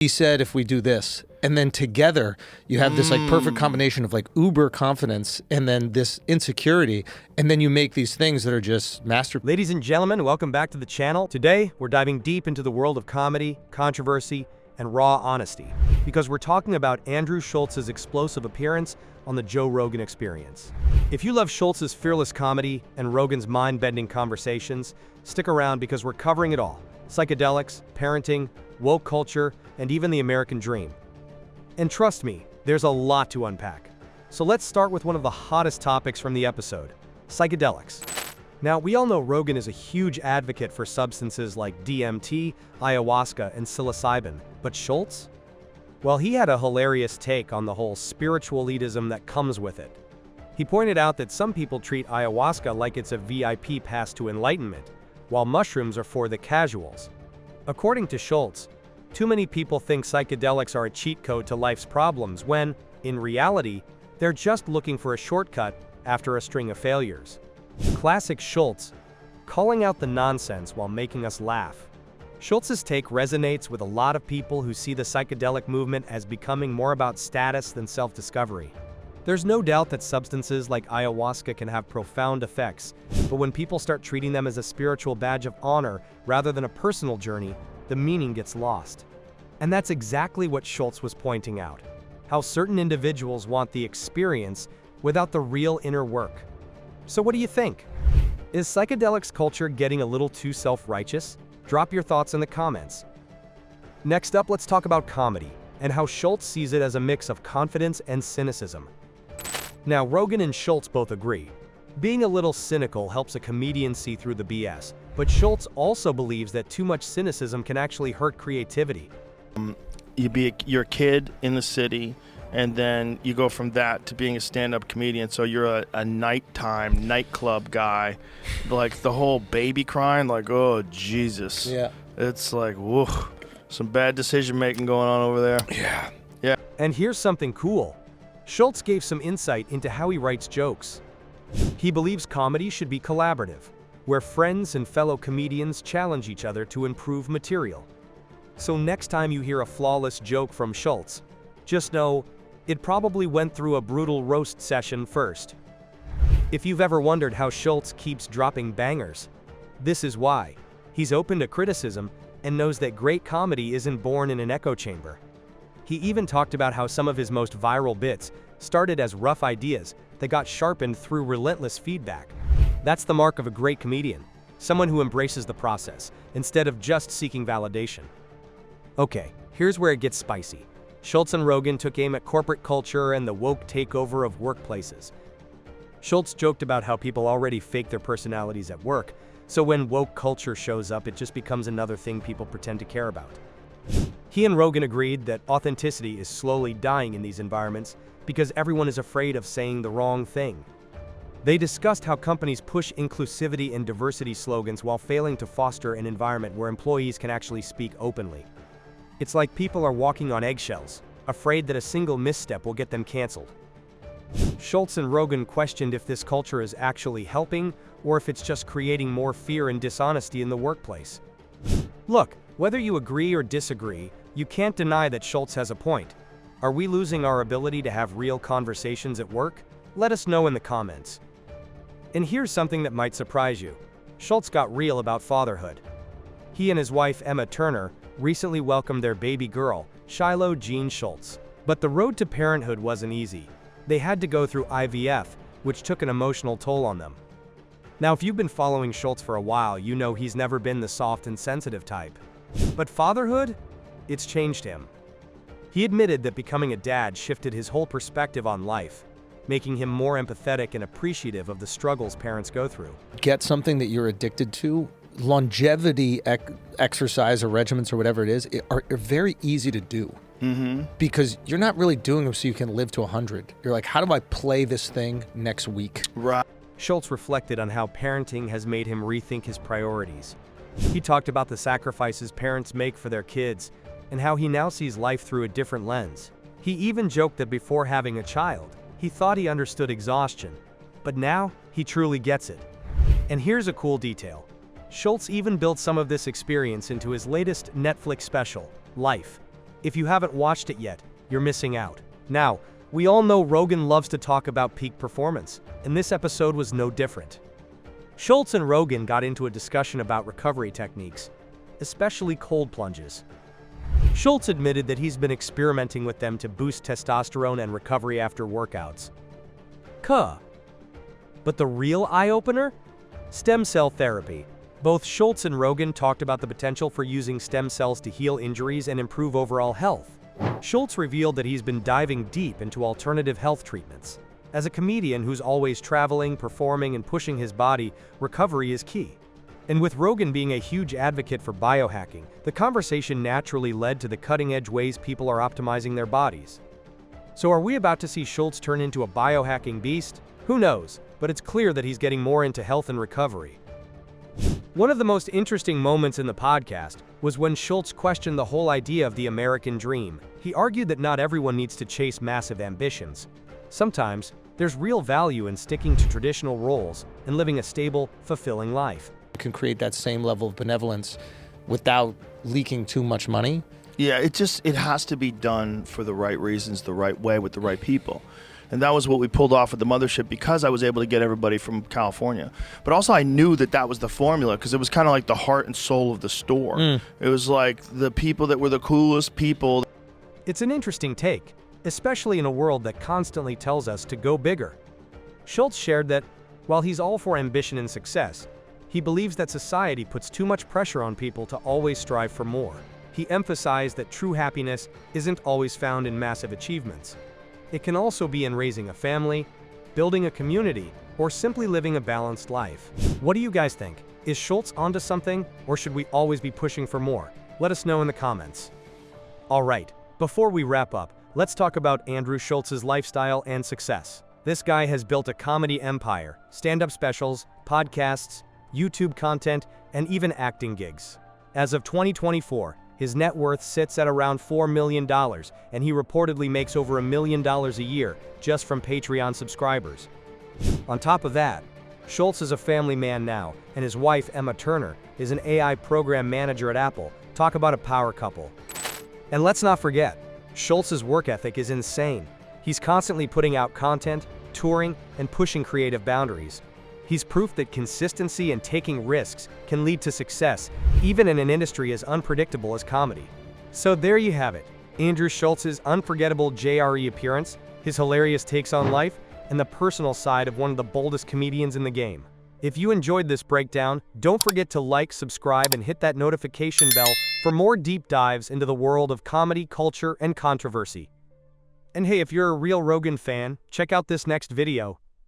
he said if we do this, and then together you have this like perfect combination of like uber confidence and then this insecurity, and then you make these things that are just masterpieces. Ladies and gentlemen, welcome back to the channel. Today, we're diving deep into the world of comedy, controversy, and raw honesty, because we're talking about Andrew Schulz's explosive appearance on the Joe Rogan Experience. If you love Schulz's fearless comedy and Rogan's mind-bending conversations, stick around because we're covering it all: psychedelics, parenting, woke culture, and even the American dream. And trust me, there's a lot to unpack. So let's start with one of the hottest topics from the episode: psychedelics. Now, we all know Rogan is a huge advocate for substances like DMT, ayahuasca, and psilocybin, but Schulz? Well, he had a hilarious take on the whole spiritual elitism that comes with it. He pointed out that some people treat ayahuasca like it's a VIP pass to enlightenment, while mushrooms are for the casuals. According to Schulz, too many people think psychedelics are a cheat code to life's problems when, in reality, they're just looking for a shortcut after a string of failures. Classic Schulz, calling out the nonsense while making us laugh. Schulz's take resonates with a lot of people who see the psychedelic movement as becoming more about status than self-discovery. There's no doubt that substances like ayahuasca can have profound effects, but when people start treating them as a spiritual badge of honor rather than a personal journey, the meaning gets lost. And that's exactly what Schulz was pointing out: how certain individuals want the experience without the real inner work. So what do you think? Is psychedelics culture getting a little too self-righteous? Drop your thoughts in the comments. Next up, let's talk about comedy and how Schulz sees it as a mix of confidence and cynicism. Now, Rogan and Schulz both agree. Being a little cynical helps a comedian see through the BS, but Schulz also believes that too much cynicism can actually hurt creativity. You're a kid in the city, and then you go from that to being a stand-up comedian. So you're a nighttime nightclub guy, like the whole baby crying, like, oh Jesus. Yeah. It's like, whoa, some bad decision making going on over there. Yeah. And here's something cool. Schulz gave some insight into how he writes jokes. He believes comedy should be collaborative, where friends and fellow comedians challenge each other to improve material. So next time you hear a flawless joke from Schulz, just know it probably went through a brutal roast session first. If you've ever wondered how Schulz keeps dropping bangers, this is why. He's open to criticism and knows that great comedy isn't born in an echo chamber. He even talked about how some of his most viral bits started as rough ideas that got sharpened through relentless feedback. That's the mark of a great comedian, someone who embraces the process instead of just seeking validation. Okay, here's where it gets spicy. Schulz and Rogan took aim at corporate culture and the woke takeover of workplaces. Schulz joked about how people already fake their personalities at work, so when woke culture shows up, it just becomes another thing people pretend to care about. He and Rogan agreed that authenticity is slowly dying in these environments because everyone is afraid of saying the wrong thing. They discussed how companies push inclusivity and diversity slogans while failing to foster an environment where employees can actually speak openly. It's like people are walking on eggshells, afraid that a single misstep will get them canceled. Schulz and Rogan questioned if this culture is actually helping or if it's just creating more fear and dishonesty in the workplace. Look, whether you agree or disagree, you can't deny that Schulz has a point. Are we losing our ability to have real conversations at work? Let us know in the comments. And here's something that might surprise you. Schulz got real about fatherhood. He and his wife, Emma Turner, recently welcomed their baby girl, Shiloh Jean Schulz. But the road to parenthood wasn't easy. They had to go through IVF, which took an emotional toll on them. Now, if you've been following Schulz for a while, you know he's never been the soft and sensitive type. But fatherhood? It's changed him. He admitted that becoming a dad shifted his whole perspective on life, making him more empathetic and appreciative of the struggles parents go through. Get something that you're addicted to. Longevity exercise or regimens or whatever it is are very easy to do. Because you're not really doing them so you can live to 100. You're like, how do I play this thing next week? Right. Schulz reflected on how parenting has made him rethink his priorities. He talked about the sacrifices parents make for their kids and how he now sees life through a different lens. He even joked that before having a child, he thought he understood exhaustion, but now he truly gets it. And here's a cool detail. Schulz even built some of this experience into his latest Netflix special, Life. If you haven't watched it yet, you're missing out. Now, we all know Rogan loves to talk about peak performance, and this episode was no different. Schulz and Rogan got into a discussion about recovery techniques, especially cold plunges. Schulz admitted that he's been experimenting with them to boost testosterone and recovery after workouts. But the real eye-opener? Stem cell therapy. Both Schulz and Rogan talked about the potential for using stem cells to heal injuries and improve overall health. Schulz revealed that he's been diving deep into alternative health treatments. As a comedian who's always traveling, performing, and pushing his body, recovery is key. And with Rogan being a huge advocate for biohacking, the conversation naturally led to the cutting-edge ways people are optimizing their bodies. So are we about to see Schulz turn into a biohacking beast? Who knows, but it's clear that he's getting more into health and recovery. One of the most interesting moments in the podcast was when Schulz questioned the whole idea of the American dream. He argued that not everyone needs to chase massive ambitions. Sometimes, there's real value in sticking to traditional roles and living a stable, fulfilling life. You can create that same level of benevolence without leaking too much money. Yeah, it has to be done for the right reasons, the right way, with the right people. And that was what we pulled off at the mothership because I was able to get everybody from California. But also I knew that that was the formula because it was kind of like the heart and soul of the store. It was like the people that were the coolest people. It's an interesting take, especially in a world that constantly tells us to go bigger. Schulz shared that, while he's all for ambition and success, he believes that society puts too much pressure on people to always strive for more. He emphasized that true happiness isn't always found in massive achievements. It can also be in raising a family, building a community, or simply living a balanced life. What do you guys think? Is Schulz onto something, or should we always be pushing for more? Let us know in the comments. Alright, before we wrap up, let's talk about Andrew Schulz's lifestyle and success. This guy has built a comedy empire, stand-up specials, podcasts, YouTube content, and even acting gigs. As of 2024, his net worth sits at around $4 million, and he reportedly makes over $1 million a year just from Patreon subscribers. On top of that, Schulz is a family man now, and his wife, Emma Turner, is an AI program manager at Apple. Talk about a power couple. And let's not forget, Schulz's work ethic is insane. He's constantly putting out content, touring, and pushing creative boundaries. He's proof that consistency and taking risks can lead to success, even in an industry as unpredictable as comedy. So there you have it, Andrew Schulz's unforgettable JRE appearance, his hilarious takes on life, and the personal side of one of the boldest comedians in the game. If you enjoyed this breakdown, don't forget to like, subscribe, and hit that notification bell for more deep dives into the world of comedy, culture, and controversy. And hey, if you're a real Rogan fan, check out this next video.